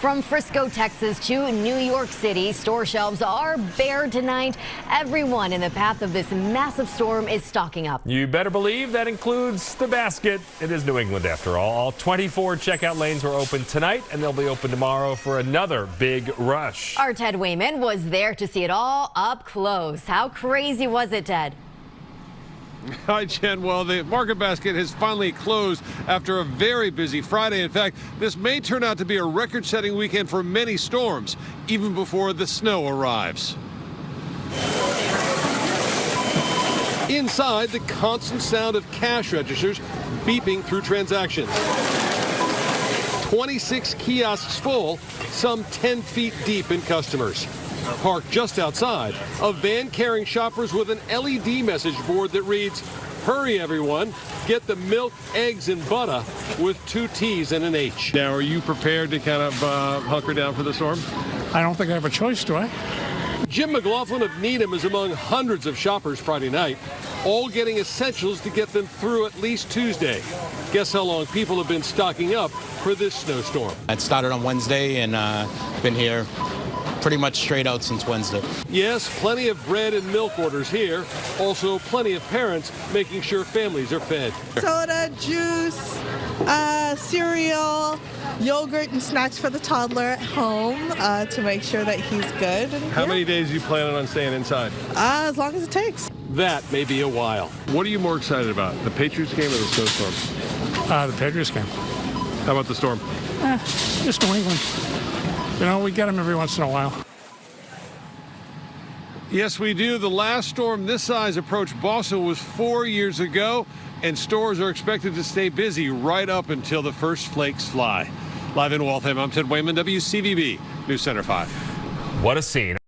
From Frisco, Texas to New York City, store shelves are bare tonight. Everyone in the path of this massive storm is stocking up. You better believe that includes the basket. It is New England after all. All 24 checkout lanes were open tonight, and they'll be open tomorrow for another big rush. Our Ted Wayman was there to see it all up close. How crazy was it, Ted? Hi, Jen. Well, the market basket has finally closed after a very busy Friday. In fact, this may turn out to be a record-setting weekend for many storms, even before the snow arrives. Inside, the constant sound of cash registers beeping through transactions. 26 kiosks full, some 10 feet deep in customers. Parked just outside, a van carrying shoppers with an LED message board that reads, "Hurry everyone, get the milk, eggs, and butter with 2 T's and an H." Now, are you prepared to kind of hunker down for the storm? I don't think I have a choice, do I? Jim McLaughlin of Needham is among hundreds of shoppers Friday night, all getting essentials to get them through at least Tuesday. Guess how long people have been stocking up for this snowstorm? It started on Wednesday and been here pretty much straight out since Wednesday. Yes, plenty of bread and milk orders here. Also, plenty of parents making sure families are fed. Soda, juice, cereal, yogurt, and snacks for the toddler at home to make sure that he's good. How many days are you planning on staying inside? As long as it takes. That may be a while. What are you more excited about, the Patriots game or the snowstorm? The Patriots game. How about the storm? Just New England. You know, we get them every once in a while. Yes, we do. The last storm this size approached Boston was 4 years ago, and stores are expected to stay busy right up until the first flakes fly. Live in Waltham, I'm Ted Wayman, WCVB News Center 5. What a scene.